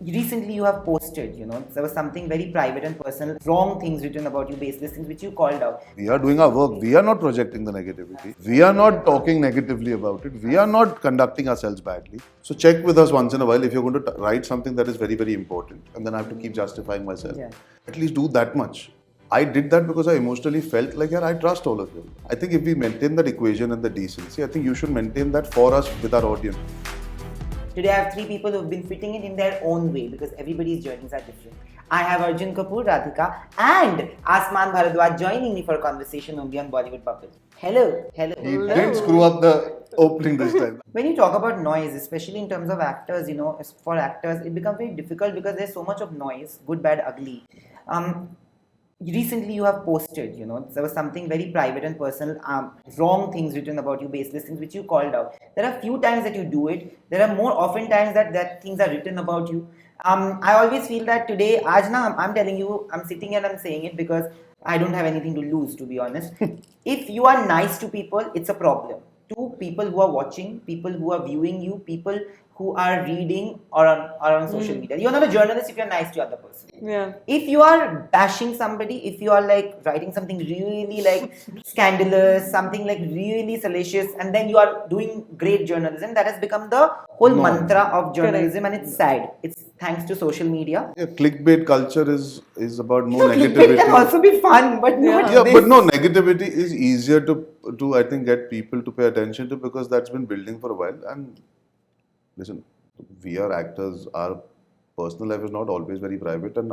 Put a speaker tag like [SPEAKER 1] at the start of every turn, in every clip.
[SPEAKER 1] Recently you have posted, there was something very private and personal, wrong things written about you, baseless things which you called out.
[SPEAKER 2] We are doing our work. We are not projecting the negativity. We are not talking negatively about it. We are not conducting ourselves badly. So check with us once in a while if you're going to write something that is very, very important, and then I have to keep justifying myself.
[SPEAKER 1] Yeah.
[SPEAKER 2] At least do that much. I did that because I emotionally felt like, yeah, I trust all of you. I think if we maintain that equation and the decency, I think you should maintain that for us with our audience.
[SPEAKER 1] Today I have three people who have been fitting it in their own way because everybody's journeys are different. I have Arjun Kapoor, Radhika and Asman Bharadwaj joining me for a conversation only on Bollywood Bubble. Hello.
[SPEAKER 2] He didn't screw up the opening this time.
[SPEAKER 1] When you talk about noise, especially in terms of actors, for actors, it becomes very difficult because there's so much of noise, good, bad, ugly. Recently you have posted, there was something very private and personal, wrong things written about you, baseless things which you called out. There are few times that you do it. There are more often times that things are written about you. I always feel that today, Ajna, I'm telling you, I'm sitting here and I'm saying it because I don't have anything to lose, to be honest. If you are nice to people, it's a problem. To people who are watching, people who are viewing you, people who are reading or on social media. You're not a journalist if you're nice to other person.
[SPEAKER 3] Yeah.
[SPEAKER 1] If you are bashing somebody, if you are like writing something really like scandalous, something like really salacious, and then you are doing great journalism, that has become the whole mantra of journalism.
[SPEAKER 3] Correct.
[SPEAKER 1] And it's sad. It's thanks to social media.
[SPEAKER 2] Yeah, clickbait culture is about no
[SPEAKER 1] Clickbait
[SPEAKER 2] negativity.
[SPEAKER 1] can also be fun, but not
[SPEAKER 2] Yeah,
[SPEAKER 1] this.
[SPEAKER 2] but no, negativity is easier to I think get people to pay attention to because that's been building for a while. And listen, we are actors. Our personal life is not always very private, and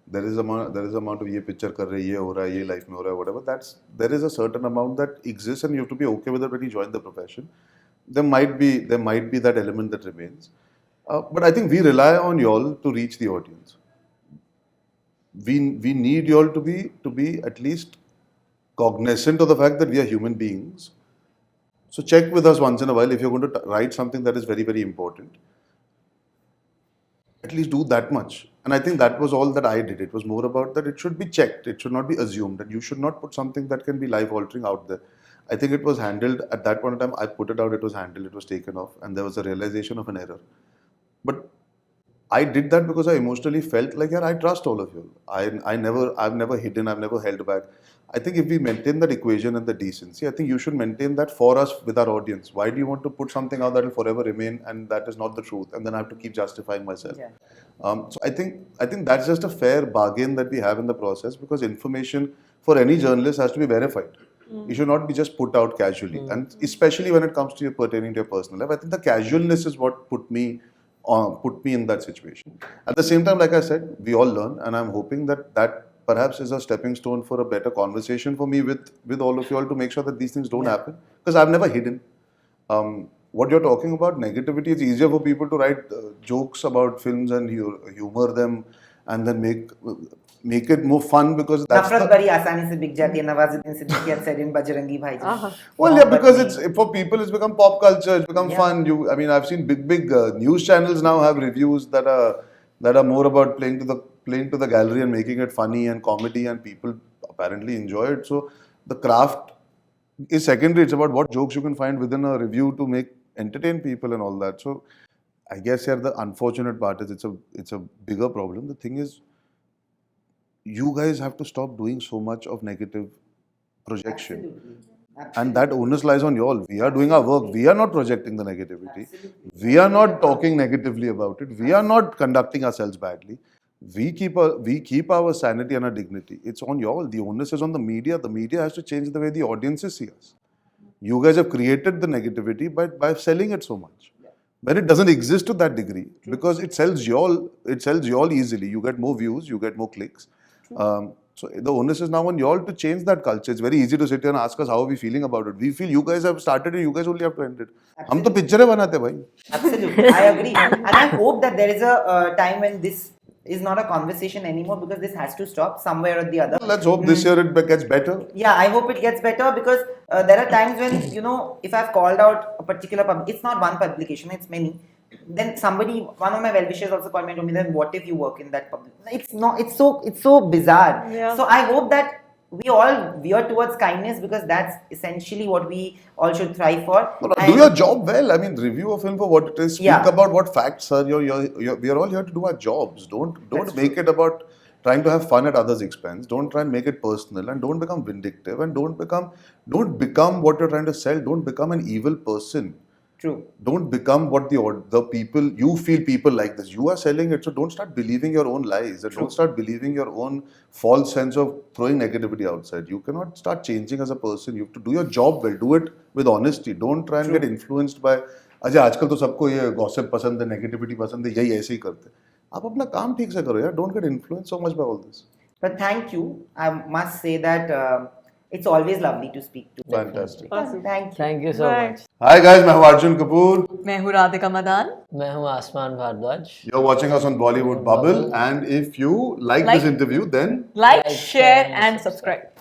[SPEAKER 2] there is amount of ये picture कर रहे ये हो रहा है ये life में हो रहा है whatever. There is a certain amount that exists, and you have to be okay with it when you join the profession. There might be that element that remains, but I think we rely on y'all to reach the audience. We need y'all to be at least cognizant of the fact that we are human beings. So check with us once in a while if you're going to write something that is very, very important. At least do that much. And I think that was all that I did. It was more about that it should be checked. It should not be assumed. And you should not put something that can be life-altering out there. I think it was handled at that point in time. I put it out, it was handled, it was taken off. And there was a realization of an error. But I did that because I emotionally felt like, yeah, I trust all of you. I've never hidden, I've never held back. I think if we maintain that equation and the decency, I think you should maintain that for us with our audience. Why do you want to put something out that will forever remain and that is not the truth? And then I have to keep justifying myself.
[SPEAKER 1] Yeah.
[SPEAKER 2] So I think that's just a fair bargain that we have in the process because information for any journalist has to be verified. You should not be just put out casually. And especially when it comes to pertaining to your personal life, I think the casualness is what put me in that situation. At the same time, like I said, we all learn, and I'm hoping that perhaps is a stepping stone for a better conversation for me with all of you all to make sure that these things don't happen. Because I've never hidden. What you're talking about, negativity, it's easier for people to write jokes about films and humor them and then make it more fun because that's
[SPEAKER 1] नफरत बड़ी आसानी से बिक जाती है. Nawazuddin Siddiqui had said in Bajrangi Bhaiji.
[SPEAKER 2] well, yeah, because for people it's become pop culture, it's become fun. I mean, I've seen big news channels now have reviews that are more about playing to the gallery and making it funny and comedy, and people apparently enjoy it. So the craft is secondary. It's about what jokes you can find within a review to entertain people and all that. So I guess here the unfortunate part is it's a bigger problem. The thing is, you guys have to stop doing so much of negative projection.
[SPEAKER 1] Absolutely.
[SPEAKER 2] And that onus lies on you all. We are doing our work. We are not projecting the negativity. We are not talking negatively about it. We are not conducting ourselves badly. We keep our sanity and our dignity. It's on you all. The onus is on the media. The media has to change the way the audiences see us. You guys have created the negativity by selling it so much. When it doesn't exist to that degree, because it sells you all easily. You get more views, you get more clicks. So the onus is now on you all to change that culture. It's very easy to sit here and ask us how are we feeling about it. We feel you guys have started it, you guys only have to end it. हम तो पिक्चरें बनाते भाई.
[SPEAKER 1] Absolutely, I agree, and I hope that there is a time when this is not a conversation anymore because this has to stop somewhere or the other.
[SPEAKER 2] Let's hope this year it gets better.
[SPEAKER 1] Yeah, I hope it gets better because there are times when if I've called out a particular it's not one publication, it's many. Then one of my well-wishers also called me and told me that what if you work in that public? It's so bizarre.
[SPEAKER 3] Yeah.
[SPEAKER 1] So I hope that we all veer towards kindness because that's essentially what we all should thrive for.
[SPEAKER 2] No, no,
[SPEAKER 1] And
[SPEAKER 2] do your job well. I mean, review a film for what it is. Speak
[SPEAKER 1] Yeah.
[SPEAKER 2] about what facts are. We are all here to do our jobs. Don't
[SPEAKER 1] That's
[SPEAKER 2] make it about trying to have fun at others' expense. Don't try and make it personal, and don't become vindictive, and don't become what you're trying to sell. Don't become an evil person.
[SPEAKER 1] True.
[SPEAKER 2] Don't become what the people you feel people like this. You are selling it, so don't start believing your own lies. And don't start believing your own false sense of throwing negativity outside. You cannot start changing as a person. You have to do your job well. Do it with honesty. Don't try and get influenced by Ajay आजकल तो सबको ये gossip पसंद है, negativity पसंद है, यही ऐसे ही करते हैं. आप अपना काम ठीक से करो यार. Don't get influenced so much by all this.
[SPEAKER 1] But thank you. I must say that it's always lovely to speak to.
[SPEAKER 2] Fantastic.
[SPEAKER 1] Thank you.
[SPEAKER 3] Thank you so much.
[SPEAKER 2] Hi guys, मैं हूँ अर्जुन कपूर.
[SPEAKER 4] मैं हूँ राधिका मदान.
[SPEAKER 3] मैं हूँ आसमान Bhardwaj.
[SPEAKER 2] You're watching us on Bollywood Bubble, and if you like this interview, then
[SPEAKER 4] Like, share and subscribe.